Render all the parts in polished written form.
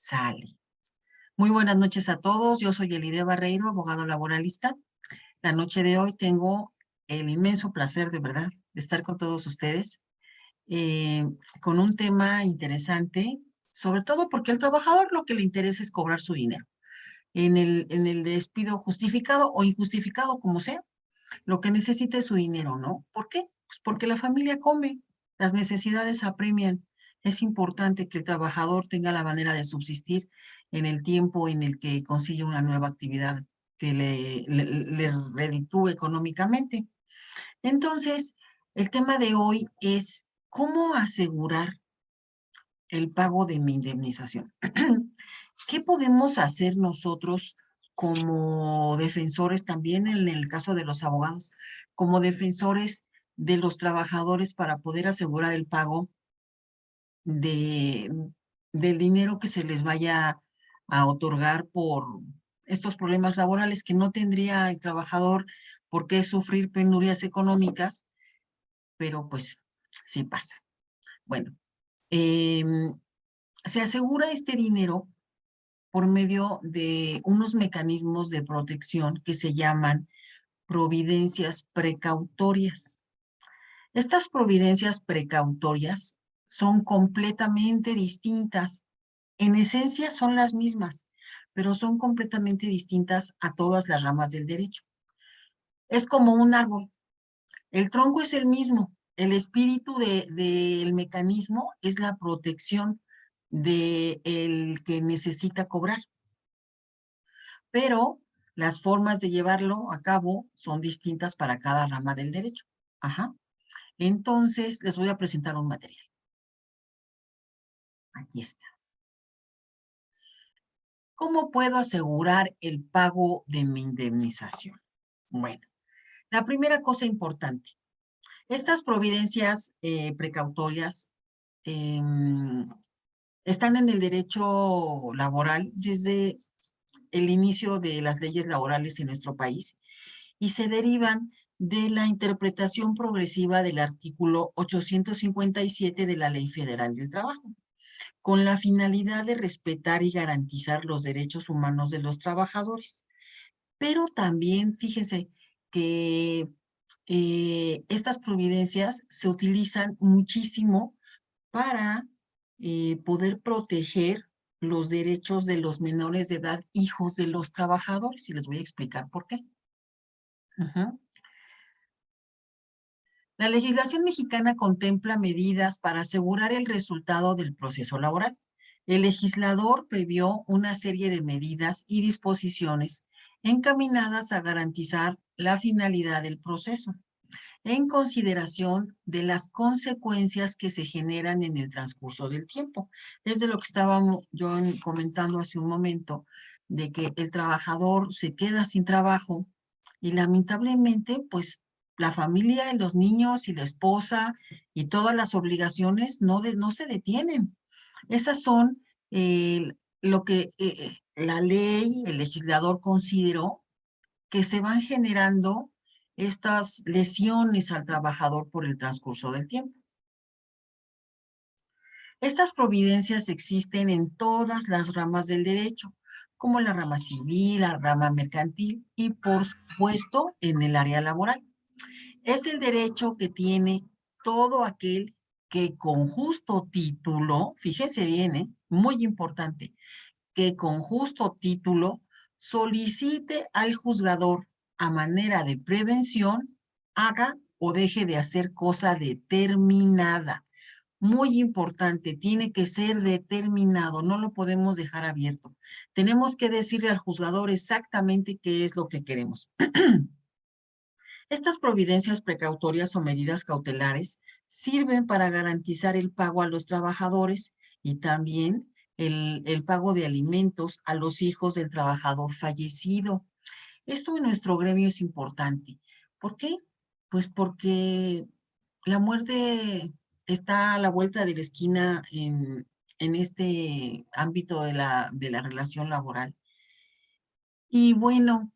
Sale. Muy buenas noches a todos. Yo soy Elide Barreiro, abogado laboralista. La noche de hoy tengo el inmenso placer, de verdad, de estar con todos ustedes eh, con un tema interesante, sobre todo porque al trabajador lo que le interesa es cobrar su dinero. En el despido justificado o injustificado, como sea, lo que necesita es su dinero, ¿no? ¿Por qué? Pues porque la familia come, las necesidades apremian. Es importante que el trabajador tenga la manera de subsistir en el tiempo en el que consigue una nueva actividad que le reditúe económicamente. Entonces, el tema de hoy es cómo asegurar el pago de mi indemnización. ¿Qué podemos hacer nosotros como defensores también en el caso de los abogados, como defensores de los trabajadores para poder asegurar el pago de, del dinero que se les vaya a otorgar por estos problemas laborales que no tendría el trabajador por qué sufrir penurias económicas, pero pues sí pasa? Bueno, em, se asegura este dinero por medio de unos mecanismos de protección que se llaman providencias precautorias. Estas providencias precautorias son completamente distintas. En esencia son las mismas, pero son completamente distintas a todas las ramas del derecho. Es como un árbol. El tronco es el mismo. El espíritu del mecanismo es la protección del que necesita cobrar, pero las formas de llevarlo a cabo son distintas para cada rama del derecho. Ajá. Entonces, les voy a presentar un material. Aquí está. ¿Cómo puedo asegurar el pago de mi indemnización? Bueno, la primera cosa importante, estas providencias precautorias em, están en el derecho laboral desde el inicio de las leyes laborales en nuestro país y se derivan de la interpretación progresiva del artículo 857 de la Ley Federal del Trabajo, con la finalidad de respetar y garantizar los derechos humanos de los trabajadores. Pero también, fíjense que estas providencias se utilizan muchísimo para poder proteger los derechos de los menores de edad, hijos de los trabajadores, y les voy a explicar por qué. Ujú. La legislación mexicana contempla medidas para asegurar el resultado del proceso laboral. El legislador previó una serie de medidas y disposiciones encaminadas a garantizar la finalidad del proceso, en consideración de las consecuencias que se generan en el transcurso del tiempo. Es de lo que estábamos yo comentando hace un momento, de que el trabajador se queda sin trabajo y lamentablemente, pues la familia, y los niños y la esposa y todas las obligaciones no se detienen. Esas son lo que la ley, el legislador consideró que se van generando estas lesiones al trabajador por el transcurso del tiempo. Estas providencias existen en todas las ramas del derecho, como la rama civil, la rama mercantil y, por supuesto, en el área laboral. Es el derecho que tiene todo aquel que con justo título, fíjese bien, muy importante, que con justo título solicite al juzgador a manera de prevención haga o deje de hacer cosa determinada. Muy importante, tiene que ser determinado, no lo podemos dejar abierto. Tenemos que decirle al juzgador exactamente qué es lo que queremos. Estas providencias precautorias o medidas cautelares sirven para garantizar el pago a los trabajadores y también el pago de alimentos a los hijos del trabajador fallecido. Esto en nuestro gremio es importante. ¿Por qué? Pues porque la muerte está a la vuelta de la esquina en este ámbito de la relación laboral. Y bueno,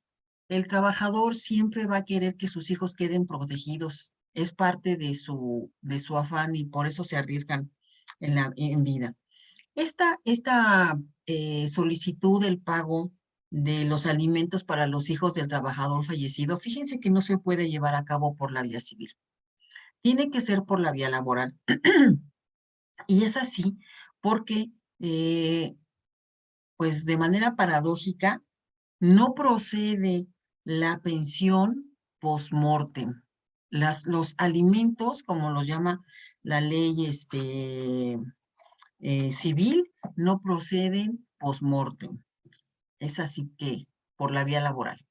el trabajador siempre va a querer que sus hijos queden protegidos. Es parte de su afán y por eso se arriesgan en vida. Esta solicitud del pago de los alimentos para los hijos del trabajador fallecido, fíjense que no se puede llevar a cabo por la vía civil. Tiene que ser por la vía laboral. Y es así porque, pues de manera paradójica, no procede la pensión post-mortem. Los alimentos, como los llama la ley civil, no proceden post-mortem. Es así que por la vía laboral.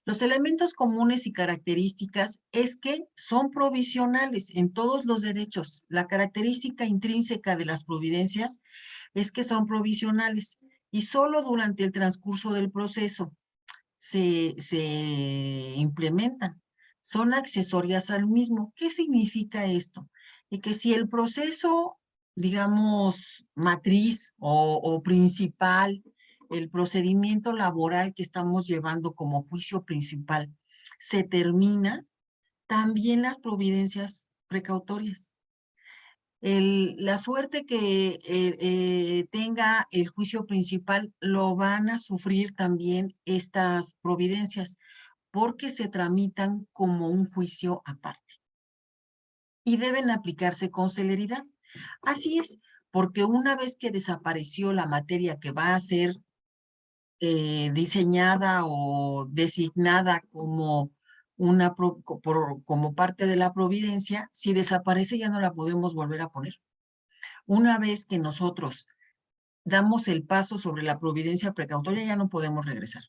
Los elementos comunes y características es que son provisionales en todos los derechos. La característica intrínseca de las providencias es que son provisionales y solo durante el transcurso del proceso se implementan. Son accesorias al mismo. ¿Qué significa esto? Y que si el proceso, digamos, matriz o principal, el procedimiento laboral que estamos llevando como juicio principal, se termina, también las providencias precautorias. La suerte que tenga el juicio principal lo van a sufrir también estas providencias, porque se tramitan como un juicio aparte y deben aplicarse con celeridad. Así es, porque una vez que desapareció la materia que va a ser diseñada o designada como como parte de la providencia, si desaparece ya no la podemos volver a poner. Una vez que nosotros damos el paso sobre la providencia precautoria, ya no podemos regresar.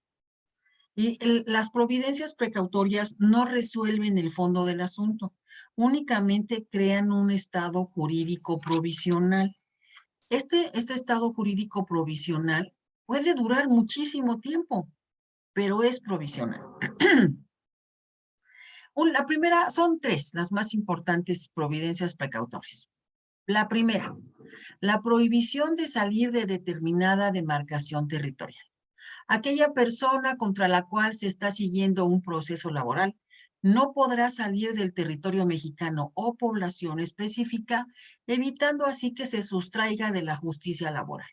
Y las providencias precautorias no resuelven el fondo del asunto, únicamente crean un estado jurídico provisional. Este estado jurídico provisional puede durar muchísimo tiempo, pero es provisional. La primera, son tres las más importantes providencias precautorias. La primera, la prohibición de salir de determinada demarcación territorial. Aquella persona contra la cual se está siguiendo un proceso laboral no podrá salir del territorio mexicano o población específica, evitando así que se sustraiga de la justicia laboral.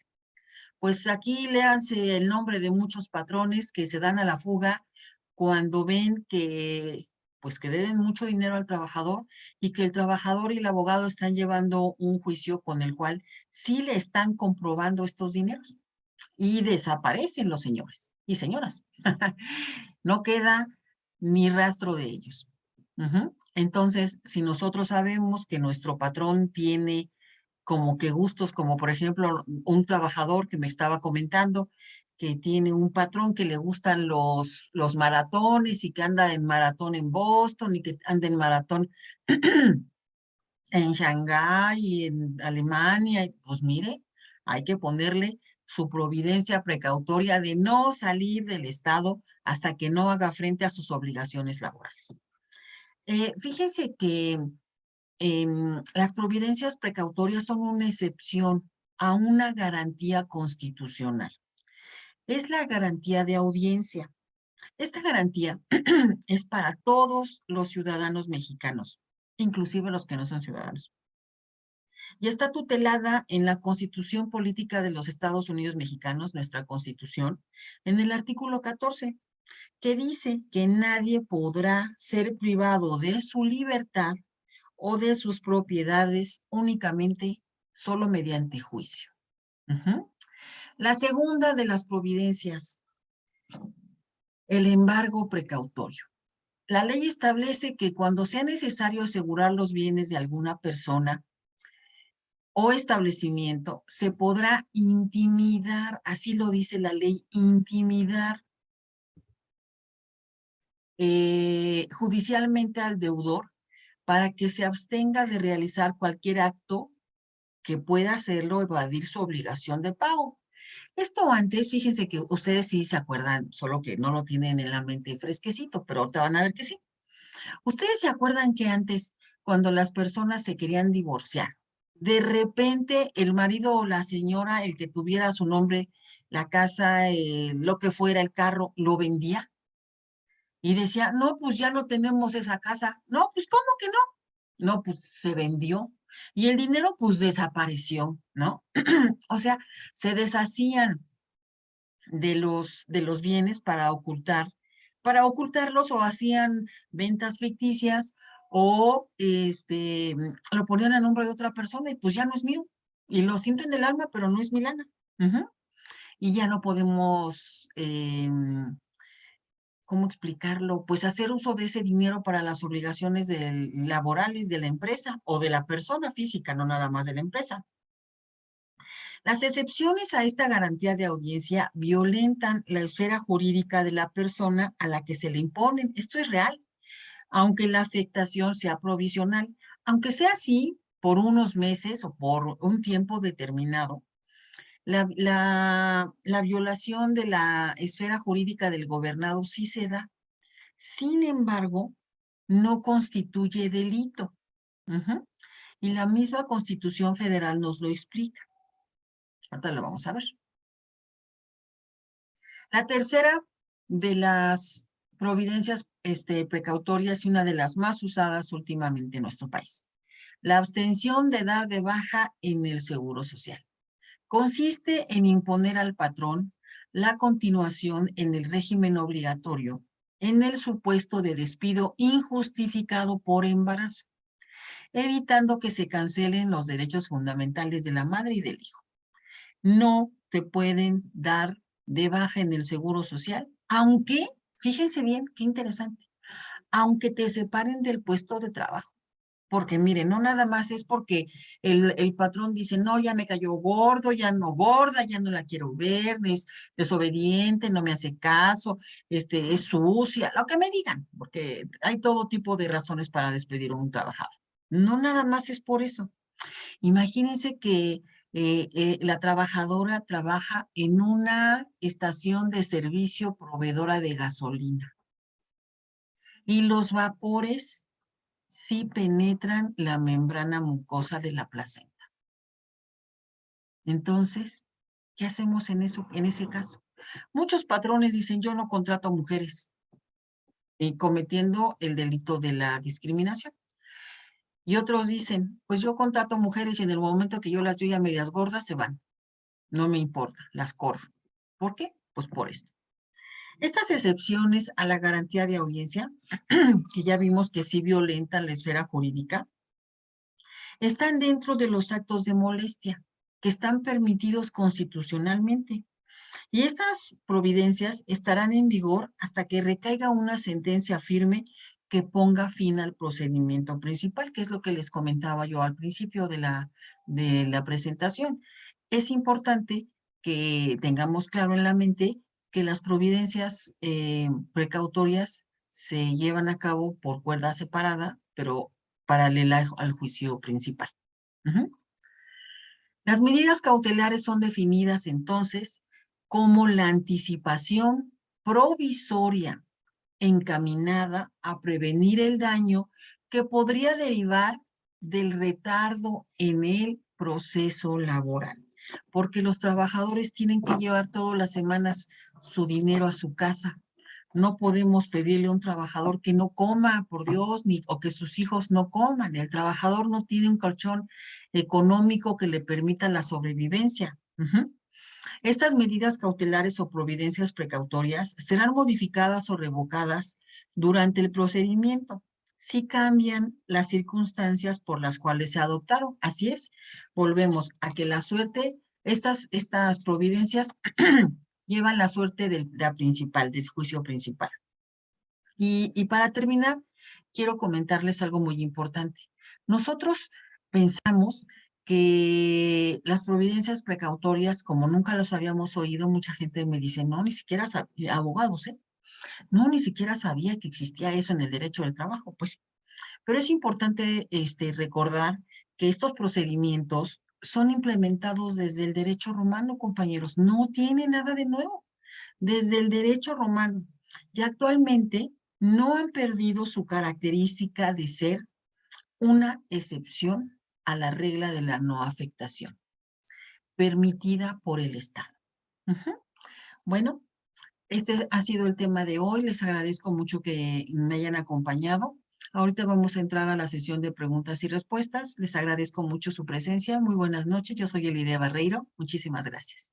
Pues aquí léanse el nombre de muchos patrones que se dan a la fuga cuando ven que, pues que deben mucho dinero al trabajador y que el trabajador y el abogado están llevando un juicio con el cual sí le están comprobando estos dineros y desaparecen los señores y señoras. No queda ni rastro de ellos. Entonces, si nosotros sabemos que nuestro patrón tiene como que gustos, como por ejemplo un trabajador que me estaba comentando, que tiene un patrón que le gustan los maratones y que anda en maratón en Boston y que anda en maratón en Shanghái y en Alemania, pues mire, hay que ponerle su providencia precautoria de no salir del estado hasta que no haga frente a sus obligaciones laborales. Fíjense que las providencias precautorias son una excepción a una garantía constitucional. Es la garantía de audiencia. Esta garantía es para todos los ciudadanos mexicanos, inclusive los que no son ciudadanos. Y está tutelada en la Constitución Política de los Estados Unidos Mexicanos, nuestra Constitución, en el artículo 14, que dice que nadie podrá ser privado de su libertad o de sus propiedades únicamente solo mediante juicio. La segunda de las providencias, el embargo precautorio. La ley establece que cuando sea necesario asegurar los bienes de alguna persona o establecimiento, se podrá intimidar, así lo dice la ley, intimidar judicialmente al deudor para que se abstenga de realizar cualquier acto que pueda hacerlo evadir su obligación de pago. Esto antes, fíjense que ustedes sí se acuerdan, solo que no lo tienen en la mente fresquecito, pero ahorita van a ver que sí. Ustedes se acuerdan que antes, cuando las personas se querían divorciar, de repente el marido o la señora, el que tuviera a su nombre, la casa, lo que fuera, el carro, lo vendía y decía, no, pues ya no tenemos esa casa. No, pues ¿cómo que no? No, pues se vendió. Y el dinero pues desapareció, ¿no? O sea, se deshacían de los bienes para ocultarlos o hacían ventas ficticias o lo ponían a nombre de otra persona y pues ya no es mío. Y lo siento en el alma, pero no es mi lana. Ujú. Y ya no podemos, ¿cómo explicarlo? Pues hacer uso de ese dinero para las obligaciones laborales de la empresa o de la persona física, no nada más de la empresa. Las excepciones a esta garantía de audiencia violentan la esfera jurídica de la persona a la que se le imponen. Esto es real, aunque la afectación sea provisional. Aunque sea así, por unos meses o por un tiempo determinado, la violación de la esfera jurídica del gobernado sí se da. Sin embargo, no constituye delito. Ujú. Y la misma Constitución Federal nos lo explica. Ahorita lo vamos a ver. La tercera de las providencias precautorias y una de las más usadas últimamente en nuestro país. La abstención de dar de baja en el Seguro Social. Consiste en imponer al patrón la continuación en el régimen obligatorio en el supuesto de despido injustificado por embarazo, evitando que se cancelen los derechos fundamentales de la madre y del hijo. No te pueden dar de baja en el Seguro Social, aunque, fíjense bien, qué interesante, aunque te separen del puesto de trabajo. Porque miren, no nada más es porque el patrón dice, no, ya me cayó gordo, ya no gorda, ya no la quiero ver, es desobediente, no me hace caso, es sucia, lo que me digan, porque hay todo tipo de razones para despedir a un trabajador. No nada más es por eso. Imagínense que la trabajadora trabaja en una estación de servicio proveedora de gasolina y los vapores sí penetran la membrana mucosa de la placenta. Entonces, ¿qué hacemos en ese caso? Muchos patrones dicen, yo no contrato mujeres, cometiendo el delito de la discriminación. Y otros dicen, pues yo contrato mujeres y en el momento que yo las doy a medias gordas se van. No me importa, las corro. ¿Por qué? Pues por esto. Estas excepciones a la garantía de audiencia, que ya vimos que sí violentan la esfera jurídica, están dentro de los actos de molestia que están permitidos constitucionalmente. Y estas providencias estarán en vigor hasta que recaiga una sentencia firme que ponga fin al procedimiento principal, que es lo que les comentaba yo al principio de la presentación. Es importante que tengamos claro en la mente que las providencias precautorias se llevan a cabo por cuerda separada, pero paralela al juicio principal. Ujú. Las medidas cautelares son definidas entonces como la anticipación provisoria encaminada a prevenir el daño que podría derivar del retardo en el proceso laboral, porque los trabajadores tienen que llevar todas las semanas su dinero a su casa. No podemos pedirle a un trabajador que no coma, por Dios, ni, o que sus hijos no coman. El trabajador no tiene un colchón económico que le permita la sobrevivencia. Ujú. Estas medidas cautelares o providencias precautorias serán modificadas o revocadas durante el procedimiento si cambian las circunstancias por las cuales se adoptaron. Así es, volvemos a que la suerte, estas providencias llevan la suerte del juicio principal. Y para terminar, quiero comentarles algo muy importante. Nosotros pensamos que las providencias precautorias, como nunca los habíamos oído, mucha gente me dice, no, ni siquiera abogados, ¿eh? No, ni siquiera sabía que existía eso en el derecho del trabajo. Pues, pero es importante recordar que estos procedimientos son implementados desde el derecho romano, compañeros. No tiene nada de nuevo. Desde el derecho romano. Y actualmente no han perdido su característica de ser una excepción a la regla de la no afectación, permitida por el Estado. Ujú. Bueno, este ha sido el tema de hoy. Les agradezco mucho que me hayan acompañado. Ahorita vamos a entrar a la sesión de preguntas y respuestas. Les agradezco mucho su presencia. Muy buenas noches. Yo soy Elidea Barreiro. Muchísimas gracias.